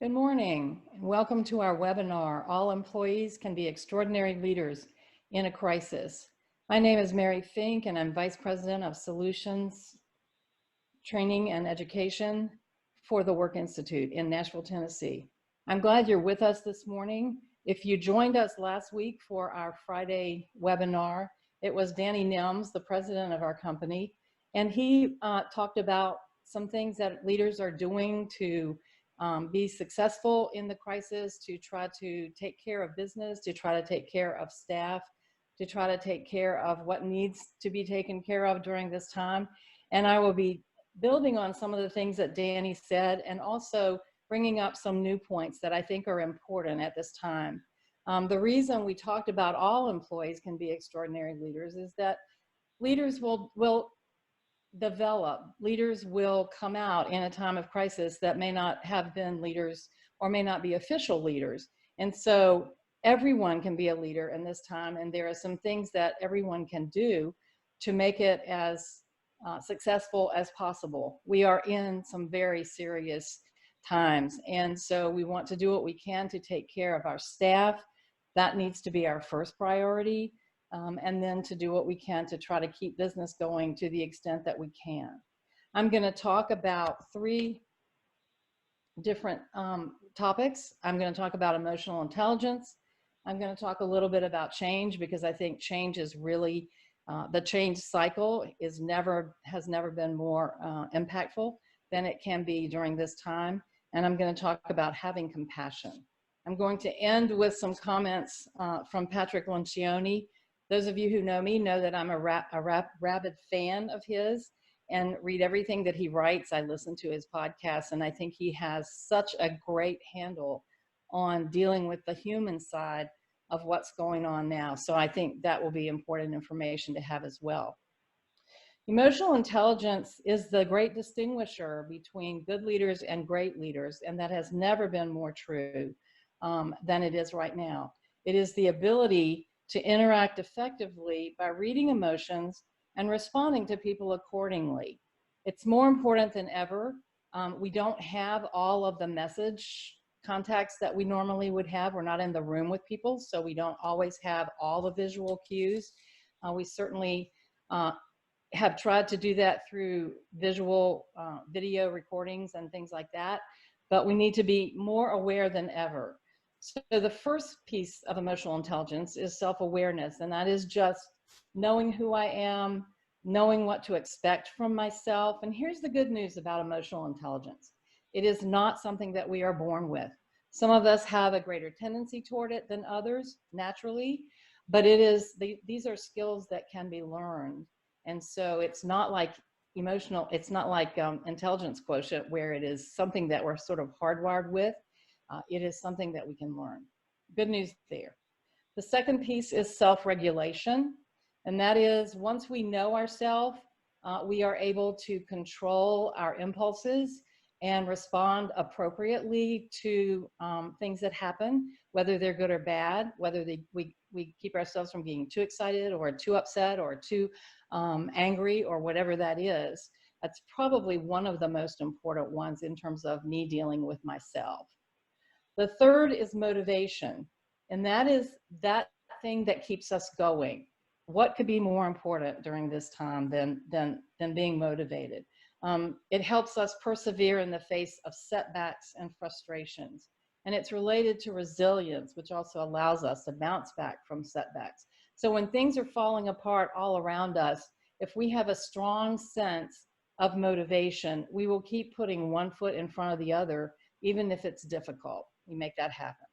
Good morning, and welcome to our webinar, All Employees Can Be Extraordinary Leaders in a Crisis. My name is Mary Fink, and I'm Vice President of Solutions, Training, and Education for the Work Institute in Nashville, Tennessee. I'm glad you're with us this morning. If you joined us last week for our Friday webinar, it was Danny Nims, the president of our company, and he talked about some things that leaders are doing to be successful in the crisis, to try to take care of business, to try to take care of staff, to try to take care of what needs to be taken care of during this time. And I will be building on some of the things that Danny said, and also bringing up some new points that I think are important at this time. The reason we talked about all employees can be extraordinary leaders is that leaders will develop, leaders will come out in a time of crisis that may not have been leaders or may not be official leaders. And so everyone can be a leader in this time, and there are some things that everyone can do to make it as successful as possible. We are in some very serious times, and so we want to do what we can to take care of our staff. That needs to be our first priority. And then to do what we can to try to keep business going to the extent that we can. I'm going to talk about three different topics. I'm going to talk about emotional intelligence. I'm going to talk a little bit about change, because I think change is really, the change cycle has never been more impactful than it can be during this time. And I'm going to talk about having compassion. I'm going to end with some comments from Patrick Lencioni. Those of you who know me know that I'm a rabid fan of his and read everything that he writes. I listen to his podcasts, and I think he has such a great handle on dealing with the human side of what's going on now. So I think that will be important information to have as well. Emotional intelligence is the great distinguisher between good leaders and great leaders, and that has never been more true than it is right now. It is the ability to interact effectively by reading emotions and responding to people accordingly. It's more important than ever. We don't have all of the message contacts that we normally would have. We're not in the room with people, so we don't always have all the visual cues. We certainly have tried to do that through visual video recordings and things like that, but we need to be more aware than ever. So the first piece of emotional intelligence is self-awareness, and that is just knowing who I am, knowing what to expect from myself. And here's the good news about emotional intelligence. It is not something that we are born with. Some of us have a greater tendency toward it than others naturally, but these are skills that can be learned. And so it's not like intelligence quotient, where it is something that we're sort of hardwired with. It is something that we can learn. Good news there. The second piece is self-regulation, and that is once we know ourselves, we are able to control our impulses and respond appropriately to things that happen, whether they're good or bad, whether we keep ourselves from being too excited or too upset or too angry or whatever that is. That's probably one of the most important ones in terms of me dealing with myself. The third is motivation, and that is that thing that keeps us going. What could be more important during this time than being motivated? It helps us persevere in the face of setbacks and frustrations, and it's related to resilience, which also allows us to bounce back from setbacks. So when things are falling apart all around us, if we have a strong sense of motivation, we will keep putting one foot in front of the other, even if it's difficult. We make that happen.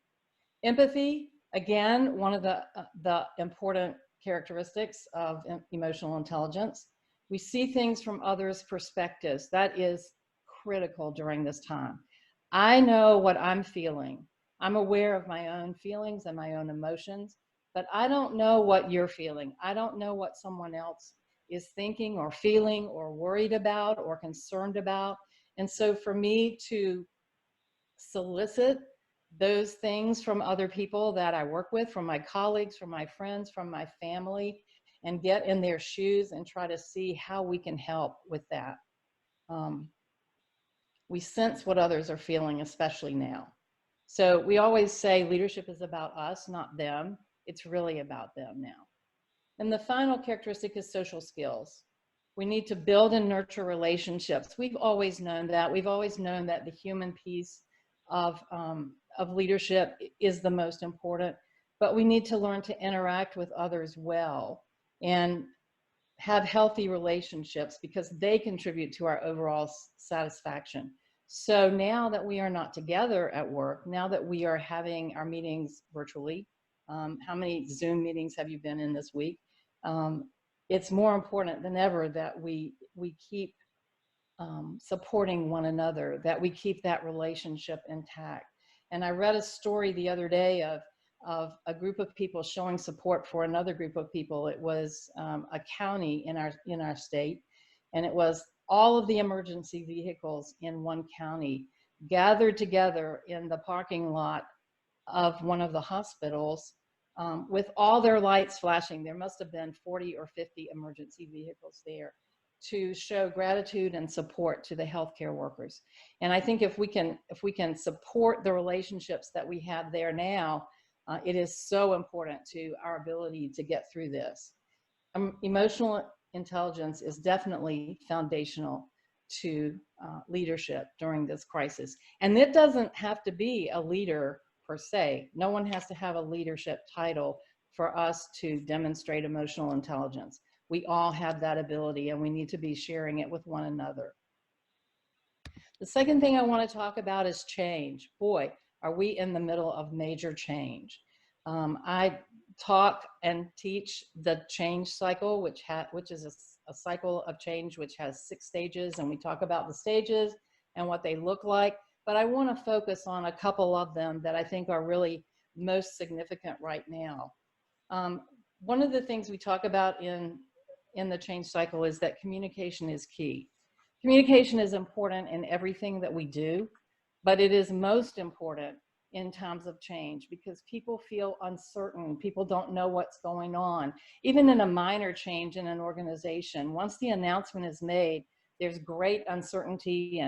Empathy, again, one of the important characteristics of emotional intelligence. We see things from others' perspectives. That is critical during this time. I know what I'm feeling. I'm aware of my own feelings and my own emotions, but I don't know what you're feeling. I don't know what someone else is thinking or feeling or worried about or concerned about. And so for me to solicit those things from other people that I work with, from my colleagues, from my friends, from my family, and get in their shoes and try to see how we can help with that. We sense what others are feeling, especially now. So we always say leadership is about us, not them. It's really about them now. And the final characteristic is social skills. We need to build and nurture relationships. We've always known that. We've always known that the human piece of leadership is the most important, but we need to learn to interact with others well and have healthy relationships because they contribute to our overall satisfaction. So now that we are not together at work, now that we are having our meetings virtually, how many Zoom meetings have you been in this week? It's more important than ever that we keep supporting one another, that we keep that relationship intact. And I read a story the other day of a group of people showing support for another group of people. It was a county in our state, and it was all of the emergency vehicles in one county gathered together in the parking lot of one of the hospitals with all their lights flashing. There must have been 40 or 50 emergency vehicles there to show gratitude and support to the healthcare workers. And I think if we can support the relationships that we have there now, it is so important to our ability to get through this. Emotional intelligence is definitely foundational to leadership during this crisis. And it doesn't have to be a leader per se. No one has to have a leadership title for us to demonstrate emotional intelligence. We all have that ability, and we need to be sharing it with one another. The second thing I want to talk about is change. Boy, are we in the middle of major change. I talk and teach the change cycle, which is a cycle of change which has 6 stages, and we talk about the stages and what they look like. But I want to focus on a couple of them that I think are really most significant right now. One of the things we talk about in the change cycle is that communication is key. Communication is important in everything that we do, but it is most important in times of change because people feel uncertain. People don't know what's going on. Even in a minor change in an organization, once the announcement is made, there's great uncertainty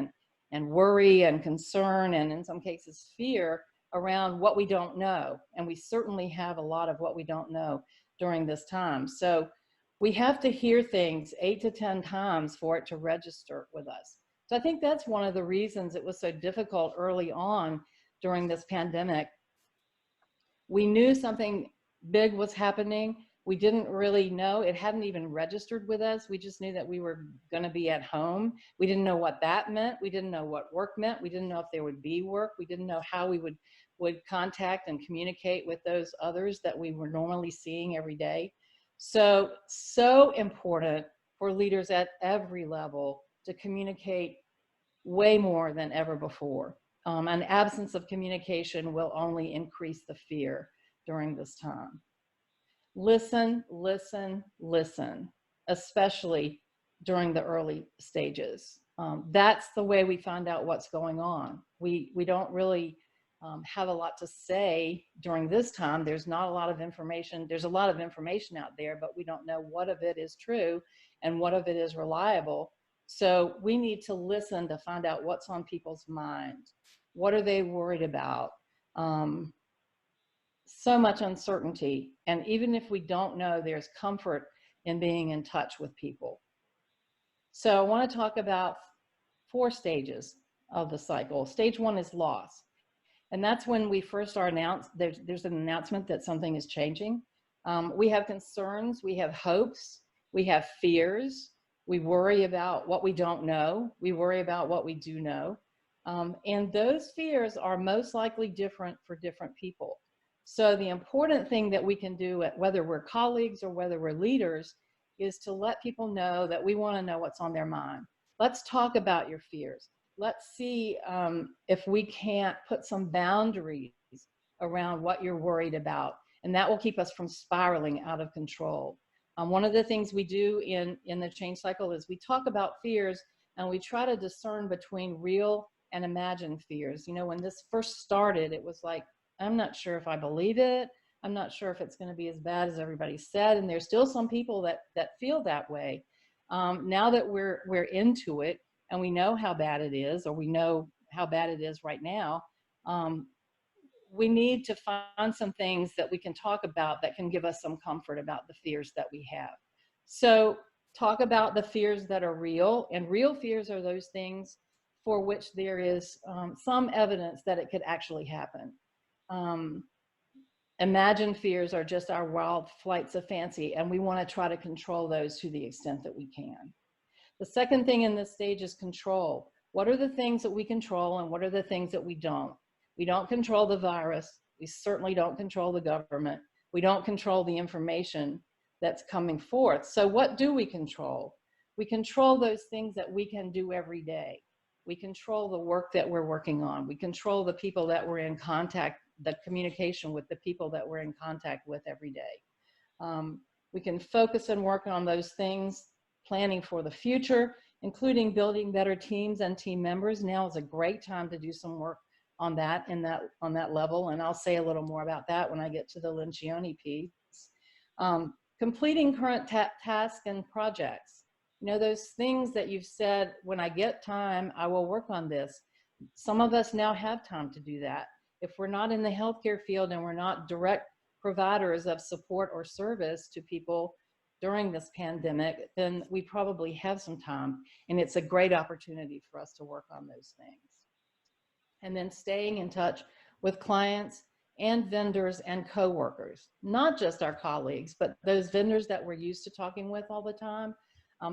and worry and concern, and in some cases fear around what we don't know. And we certainly have a lot of what we don't know during this time. So we have to hear things 8 to 10 times for it to register with us. So I think that's one of the reasons it was so difficult early on during this pandemic. We knew something big was happening. We didn't really know. It hadn't even registered with us. We just knew that we were going to be at home. We didn't know what that meant. We didn't know what work meant. We didn't know if there would be work. We didn't know how we would contact and communicate with those others that we were normally seeing every day. So important for leaders at every level to communicate way more than ever before. An absence of communication will only increase the fear during this time. Listen, listen, listen, especially during the early stages. That's the way we find out what's going on. We don't really have a lot to say during this time. There's not a lot of information. There's a lot of information out there, but we don't know what of it is true and what of it is reliable. So we need to listen to find out what's on people's minds. What are they worried about? So much uncertainty. And even if we don't know, there's comfort in being in touch with people. So I want to talk about 4 stages of the cycle. Stage 1 is loss. And that's when we first are announced, there's an announcement that something is changing. We have concerns, we have hopes, we have fears. We worry about what we don't know. We worry about what we do know. And those fears are most likely different for different people. So the important thing that we can do, whether we're colleagues or whether we're leaders, is to let people know that we want to know what's on their mind. Let's talk about your fears. Let's see if we can't put some boundaries around what you're worried about. And that will keep us from spiraling out of control. One of the things we do in the change cycle is we talk about fears and we try to discern between real and imagined fears. You know, when this first started, it was like, I'm not sure if I believe it. I'm not sure if it's going to be as bad as everybody said. And there's still some people that feel that way. Now that we're into it and we know how bad it is, or we know how bad it is right now, we need to find some things that we can talk about that can give us some comfort about the fears that we have. So talk about the fears that are real, and real fears are those things for which there is some evidence that it could actually happen. Imagined fears are just our wild flights of fancy, and we want to try to control those to the extent that we can. The second thing in this stage is control. What are the things that we control and what are the things that we don't? We don't control the virus. We certainly don't control the government. We don't control the information that's coming forth. So what do we control? We control those things that we can do every day. We control the work that we're working on. We control the people that we're in contact, the communication with the people that we're in contact with every day. We can focus and work on those things, planning for the future, including building better teams and team members. Now is a great time to do some work on that, on that level, and I'll say a little more about that when I get to the Lencioni piece. Completing current tasks and projects. You know, those things that you've said, when I get time, I will work on this. Some of us now have time to do that. If we're not in the healthcare field and we're not direct providers of support or service to people during this pandemic, then we probably have some time, and it's a great opportunity for us to work on those things. And then staying in touch with clients and vendors and coworkers, not just our colleagues, but those vendors that we're used to talking with all the time,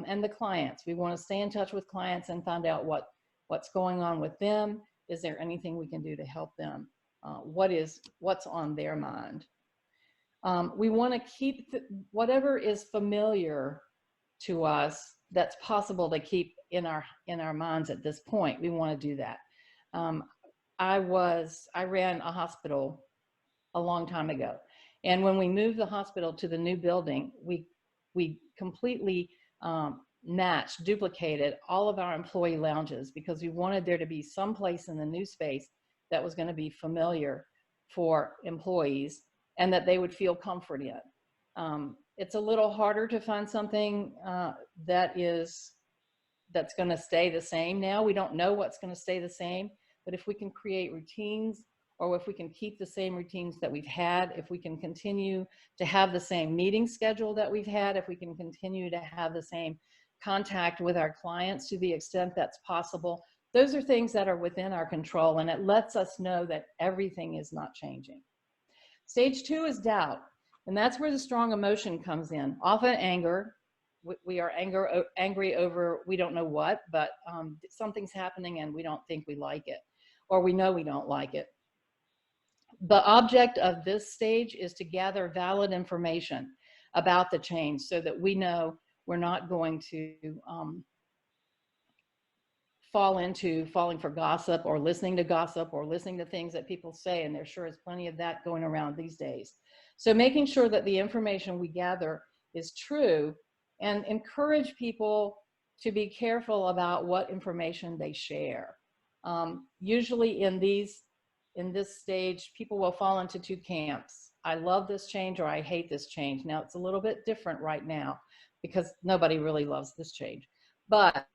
and the clients. We want to stay in touch with clients and find out what's going on with them. Is there anything we can do to help them? What's on their mind? We want to keep whatever is familiar to us that's possible to keep in our minds at this point. We want to do that. I ran a hospital a long time ago, and when we moved the hospital to the new building, we completely duplicated all of our employee lounges because we wanted there to be some place in the new space that was going to be familiar for employees and that they would feel comfort in. It's a little harder to find something that's going to stay the same now. We don't know what's going to stay the same, but if we can create routines, or if we can keep the same routines that we've had, if we can continue to have the same meeting schedule that we've had, if we can continue to have the same contact with our clients to the extent that's possible, those are things that are within our control, and it lets us know that everything is not changing. Stage 2 is doubt, and that's where the strong emotion comes in. Often anger. We are angry over we don't know what, but something's happening and we don't think we like it, or we know we don't like it. The object of this stage is to gather valid information about the change so that we know we're not going to falling for gossip or listening to gossip or listening to things that people say, and there sure is plenty of that going around these days. So making sure that the information we gather is true, and encourage people to be careful about what information they share. Usually in this stage, people will fall into two camps. I love this change or I hate this change. Now it's a little bit different right now because nobody really loves this change, but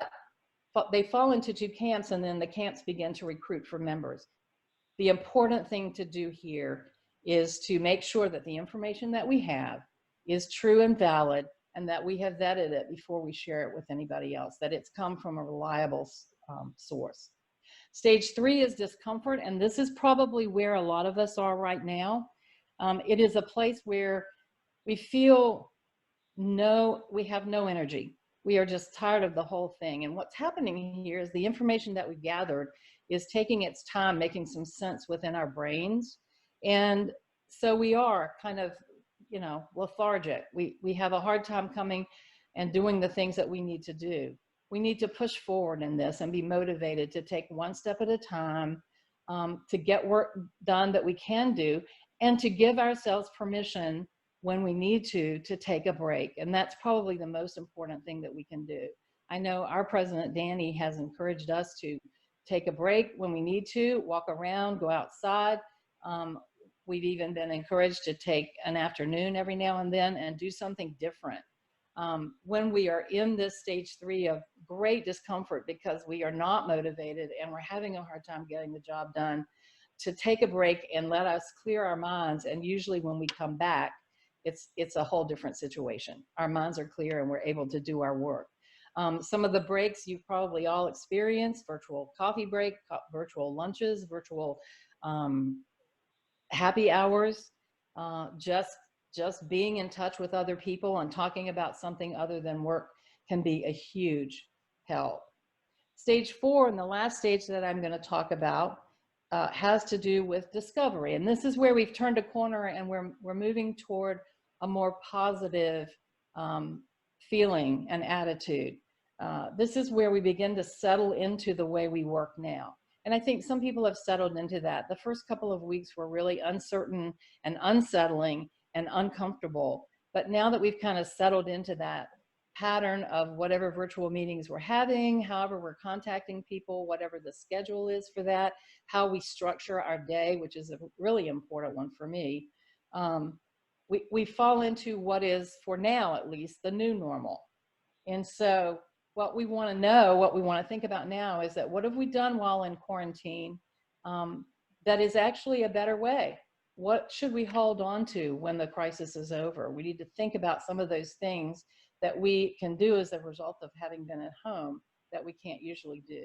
they fall into two camps, and then the camps begin to recruit for members. The important thing to do here is to make sure that the information that we have is true and valid, and that we have vetted it before we share it with anybody else, that it's come from a reliable source. Stage 3 is discomfort, and this is probably where a lot of us are right now. It is a place where we feel we have no energy. We are just tired of the whole thing. And what's happening here is the information that we gathered is taking its time, making some sense within our brains. And so we are kind of, lethargic. We have a hard time coming and doing the things that we need to do. We need to push forward in this and be motivated to take one step at a time, to get work done that we can do, and to give ourselves permission when we need to take a break. And that's probably the most important thing that we can do. I know our president, Danny, has encouraged us to take a break when we need to, walk around, go outside. We've even been encouraged to take an afternoon every now and then and do something different. When we are in this stage 3 of great discomfort because we are not motivated and we're having a hard time getting the job done, to take a break and let us clear our minds. And usually when we come back, it's a whole different situation. Our minds are clear and we're able to do our work. Some of the breaks you've probably all experienced: virtual coffee break, virtual lunches, virtual happy hours, just being in touch with other people and talking about something other than work can be a huge help. Stage 4, and the last stage that I'm going to talk about, has to do with discovery. And this is where we've turned a corner and we're moving toward a more positive feeling and attitude. This is where we begin to settle into the way we work now. And I think some people have settled into that. The first couple of weeks were really uncertain and unsettling and uncomfortable. But now that we've kind of settled into that pattern of whatever virtual meetings we're having, however we're contacting people, whatever the schedule is for that, how we structure our day, which is a really important one for me, we fall into what is, for now at least, the new normal. And so what we want to know, what we want to think about now is that what have we done while in quarantine that is actually a better way? What should we hold on to when the crisis is over? We need to think about some of those things that we can do as a result of having been at home that we can't usually do.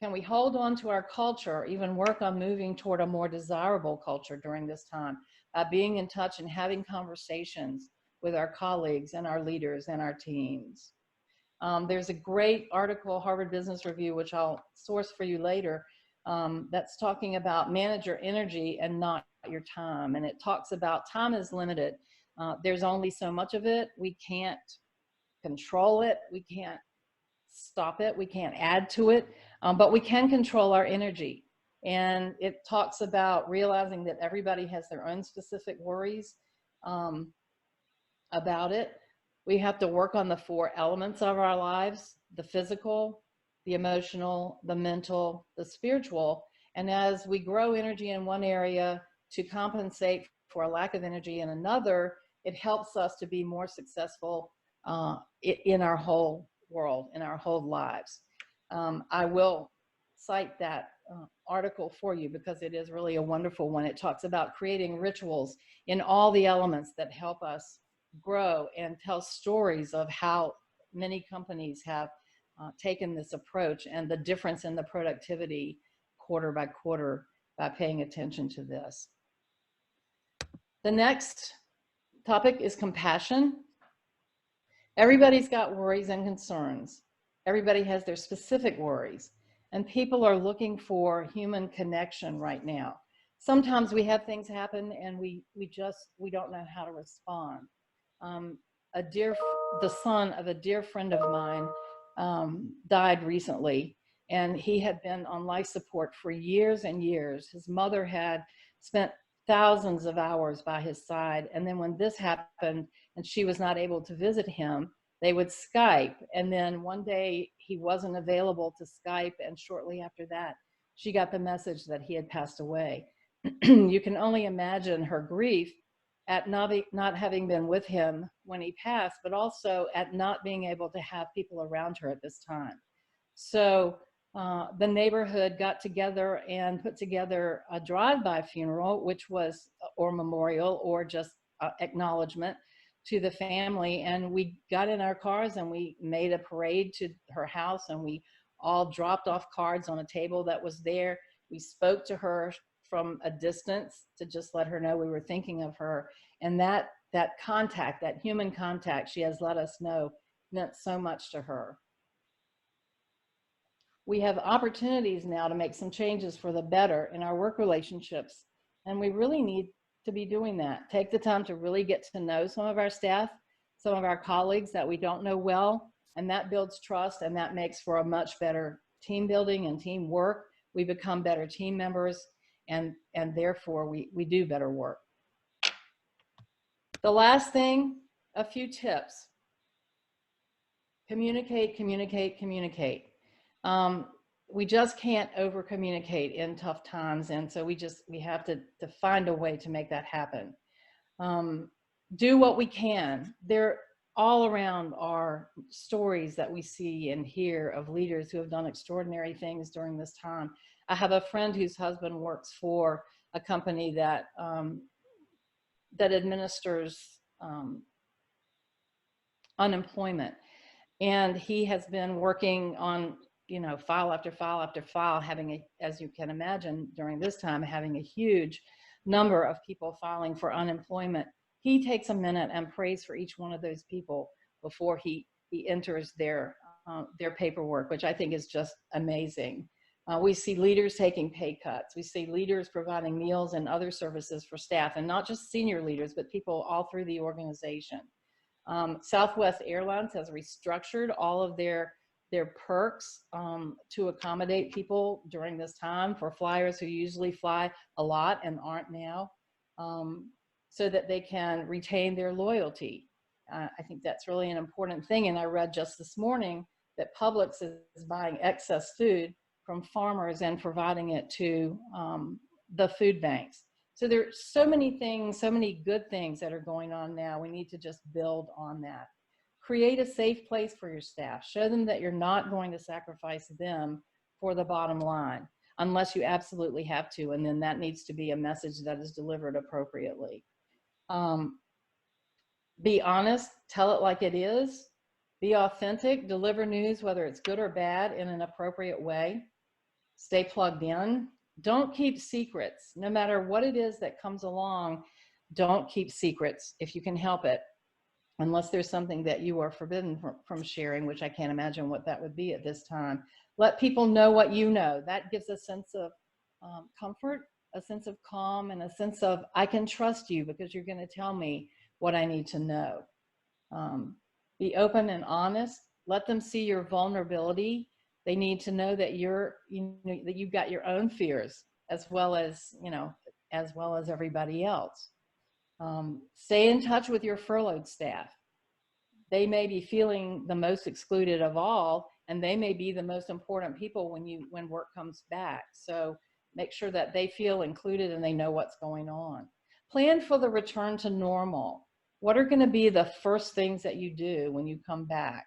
Can we hold on to our culture, or even work on moving toward a more desirable culture during this time, being in touch and having conversations with our colleagues and our leaders and our teams? There's a great article, Harvard Business Review, which I'll source for you later, that's talking about manage your energy and not your time. And it talks about time is limited. There's only so much of it. We can't control it. We can't stop it. We can't add to it, but we can control our energy. And it talks about realizing that everybody has their own specific worries about it. We have to work on the 4 elements of our lives: the physical, the emotional, the mental, the spiritual. And as we grow energy in one area to compensate for a lack of energy in another, it helps us to be more successful in our whole world, in our whole lives. I will cite that article for you because it is really a wonderful one. It talks about creating rituals in all the elements that help us grow, and tell stories of how many companies have taken this approach and the difference in the productivity quarter by quarter by paying attention to this. The next topic is compassion. Everybody's got worries and concerns. Everybody has their specific worries, and people are looking for human connection right now. Sometimes we have things happen and we don't know how to respond. The son of a dear friend of mine died recently, and he had been on life support for years and years. His mother had spent thousands of hours by his side, and then when this happened and she was not able to visit him, they would Skype, and then one day he wasn't available to Skype, and shortly after that she got the message that he had passed away. You can only imagine her grief at not having been with him when he passed, but also at not being able to have people around her at this time. So the neighborhood got together and put together a drive-by funeral, which was, or memorial, or just acknowledgement to the family. And we got in our cars and we made a parade to her house, and we all dropped off cards on a table that was there. We spoke to her from a distance to just let her know we were thinking of her. And that contact, that human contact, she has let us know, meant so much to her. We have opportunities now to make some changes for the better in our work relationships, and we really need to be doing that. Take the time to really get to know some of our staff, some of our colleagues that we don't know well, and that builds trust, and that makes for a much better team building and teamwork. We become better team members, and therefore we do better work. The last thing, a few tips. Communicate, communicate, communicate. We just can't over communicate in tough times, and so we have to find a way to make that happen. Do what we can. There all around are stories that we see and hear of leaders who have done extraordinary things during this time. I have a friend whose husband works for a company that that administers unemployment, and he has been working on, you know, file after file after file, having a, as you can imagine, during this time, having a huge number of people filing for unemployment. He takes a minute and prays for each one of those people before he enters their paperwork, which I think is just amazing. We see leaders taking pay cuts. We see leaders providing meals and other services for staff, and not just senior leaders, but people all through the organization. Southwest Airlines has restructured all of their perks to accommodate people during this time for flyers who usually fly a lot and aren't now, so that they can retain their loyalty. I think that's really an important thing. And I read just this morning that Publix is buying excess food from farmers and providing it to the food banks. So there's so many things, so many good things that are going on now. We need to just build on that. Create a safe place for your staff. Show them that you're not going to sacrifice them for the bottom line, unless you absolutely have to. And then that needs to be a message that is delivered appropriately. Be honest, tell it like it is. Be authentic, deliver news, whether it's good or bad, in an appropriate way. Stay plugged in. Don't keep secrets. No matter what it is that comes along, don't keep secrets if you can help it, unless there's something that you are forbidden from sharing, which I can't imagine what that would be at this time. Let people know what you know. That gives a sense of comfort, a sense of calm, and a sense of, I can trust you because you're going to tell me what I need to know. Be open and honest. Let them see your vulnerability. They need to know that that you've got your own fears as well as, as well as everybody else. Stay in touch with your furloughed staff. They may be feeling the most excluded of all, and they may be the most important people when work comes back. So make sure that they feel included and they know what's going on. Plan for the return to normal. What are going to be the first things that you do when you come back?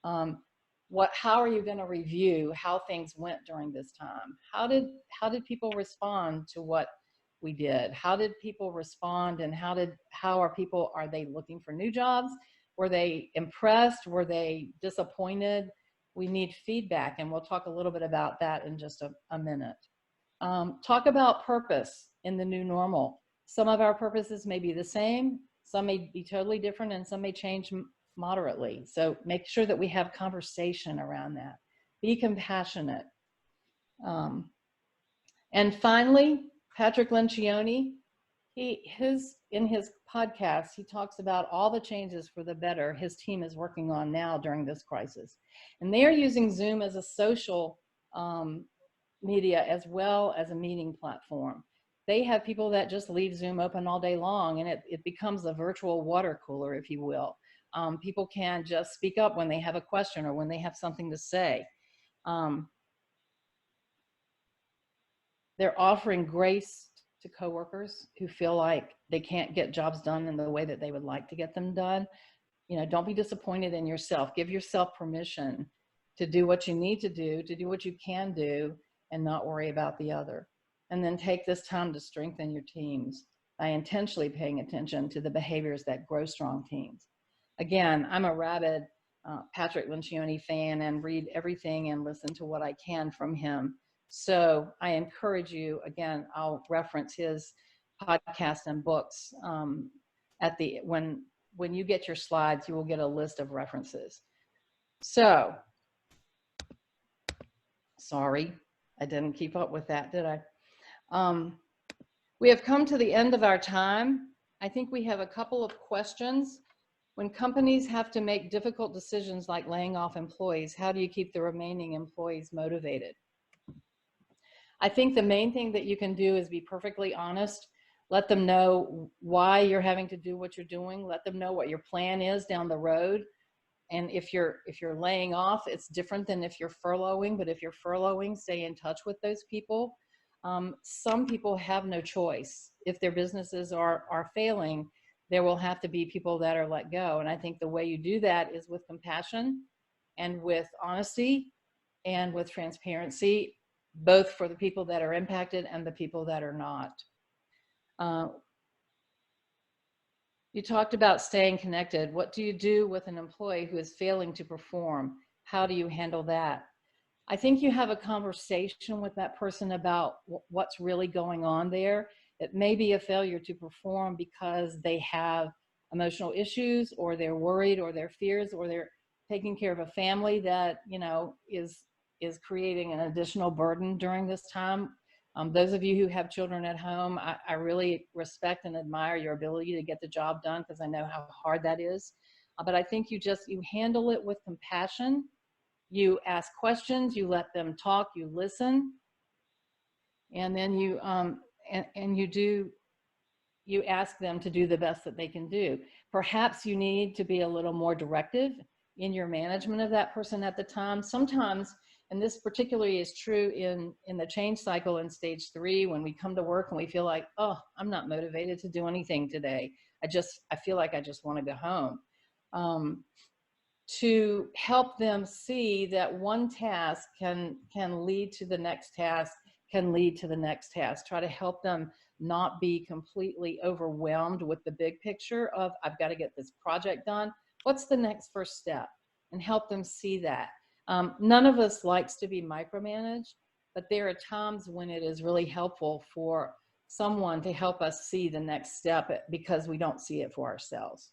How are you going to review how things went during this time? How did people respond to what we did? How did people respond, and are they looking for new jobs? Were they impressed? Were they disappointed? We need feedback, and we'll talk a little bit about that in just a minute. Talk about purpose in the new normal. Some of our purposes may be the same, some may be totally different, and some may change moderately. So make sure that we have conversation around that. Be compassionate. And finally, Patrick Lencioni, in his podcast, he talks about all the changes for the better his team is working on now during this crisis. And they are using Zoom as a social media as well as a meeting platform. They have people that just leave Zoom open all day long, and it becomes a virtual water cooler, if you will. People can just speak up when they have a question or when they have something to say. They're offering grace to coworkers who feel like they can't get jobs done in the way that they would like to get them done. Don't be disappointed in yourself. Give yourself permission to do what you need to do what you can do, and not worry about the other. And then take this time to strengthen your teams by intentionally paying attention to the behaviors that grow strong teams. Again, I'm a rabid Patrick Lencioni fan and read everything and listen to what I can from him. So I encourage you, again, I'll reference his podcast and books when you get your slides, you will get a list of references. So, sorry, I didn't keep up with that, did I? We have come to the end of our time. I think we have a couple of questions. When companies have to make difficult decisions like laying off employees, how do you keep the remaining employees motivated? I think the main thing that you can do is be perfectly honest. Let them know why you're having to do what you're doing. Let them know what your plan is down the road. And if you're laying off, it's different than if you're furloughing. But if you're furloughing, stay in touch with those people. Some people have no choice. If their businesses are failing, there will have to be people that are let go. And I think the way you do that is with compassion and with honesty and with transparency. both for the people that are impacted and the people that are not. You talked about staying connected. What do you do with an employee who is failing to perform? How do you handle that? I think you have a conversation with that person about what's really going on there. It may be a failure to perform because they have emotional issues, or they're worried, or their fears, or they're taking care of a family that, you know, is creating an additional burden during this time. Those of you who have children at home, I really respect and admire your ability to get the job done, because I know how hard that is. But I think you handle it with compassion. You ask questions, you let them talk, you listen, and then you you ask them to do the best that they can do. Perhaps you need to be a little more directive in your management of that person at the time. Sometimes, and this particularly is true in the change cycle in stage 3, when we come to work and we feel like, oh, I'm not motivated to do anything today. I feel like I just want to go home. To help them see that one task can lead to the next task, can lead to the next task. Try to help them not be completely overwhelmed with the big picture of, I've got to get this project done. What's the next first step? And help them see that. None of us likes to be micromanaged, but there are times when it is really helpful for someone to help us see the next step, because we don't see it for ourselves.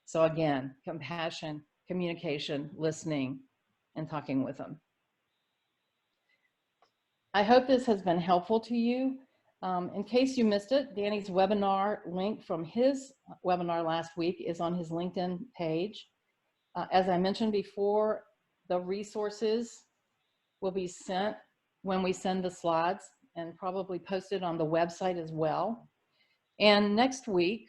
So again, compassion, communication, listening, and talking with them. I hope this has been helpful to you. In case you missed it, Danny's webinar link from his webinar last week is on his LinkedIn page. As I mentioned before, the resources will be sent when we send the slides, and probably posted on the website as well. And next week,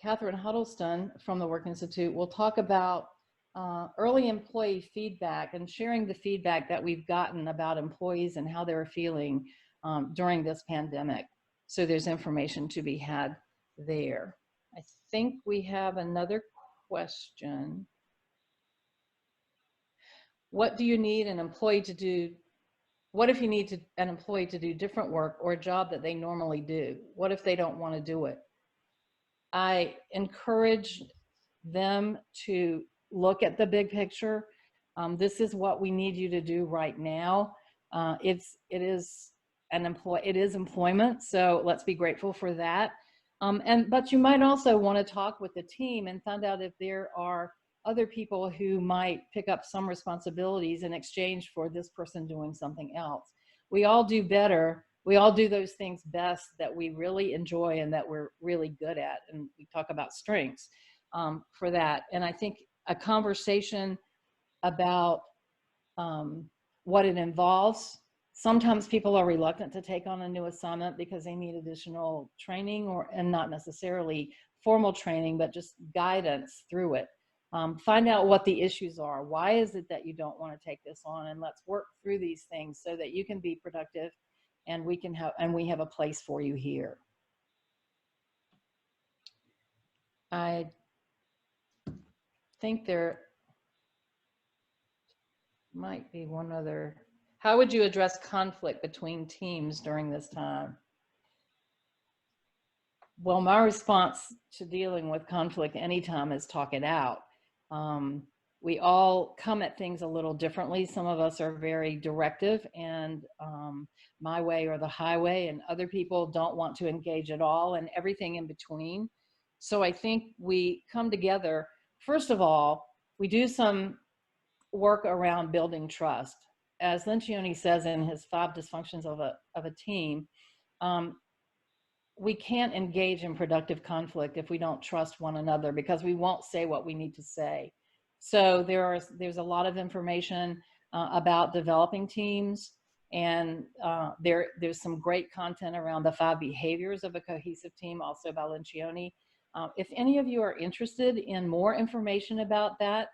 Catherine Huddleston from the Work Institute will talk about early employee feedback, and sharing the feedback that we've gotten about employees and how they're feeling during this pandemic. So there's information to be had there. I think we have another question. What do you need an employee to do? What if you need an employee to do different work or a job that they normally do? What if they don't want to do it? I encourage them to look at the big picture. This is what we need you to do right now. It is employment, so let's be grateful for that. But you might also want to talk with the team and find out if there are other people who might pick up some responsibilities in exchange for this person doing something else. We all do better. We all do those things best that we really enjoy and that we're really good at. And we talk about strengths for that. And I think a conversation about what it involves. Sometimes people are reluctant to take on a new assignment because they need additional training, and not necessarily formal training, but just guidance through it. Find out what the issues are. Why is it that you don't want to take this on? And let's work through these things so that you can be productive, and we have a place for you here. I think there might be one other. How would you address conflict between teams during this time? Well, my response to dealing with conflict anytime is talk it out. We all come at things a little differently. Some of us are very directive and my way or the highway, and other people don't want to engage at all, and everything in between. So I think we come together. First of all, we do some work around building trust. As Lencioni says in his 5 dysfunctions of a team, we can't engage in productive conflict if we don't trust one another, because we won't say what we need to say. So there's a lot of information about developing teams, and there's some great content around the 5 behaviors of a cohesive team, also by Lencioni. If any of you are interested in more information about that,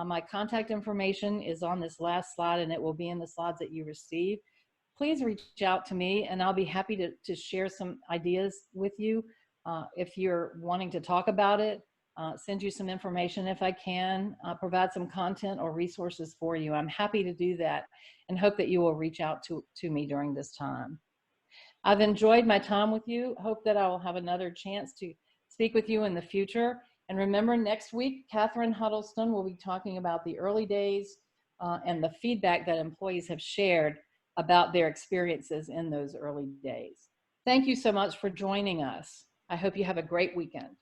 my contact information is on this last slide, and it will be in the slides that you receive. Please reach out to me, and I'll be happy to share some ideas with you if you're wanting to talk about it. send you some information if I can, provide some content or resources for you. I'm happy to do that and hope that you will reach out to me during this time. I've enjoyed my time with you. Hope that I will have another chance to speak with you in the future. And remember, next week, Catherine Huddleston will be talking about the early days and the feedback that employees have shared about their experiences in those early days. Thank you so much for joining us. I hope you have a great weekend.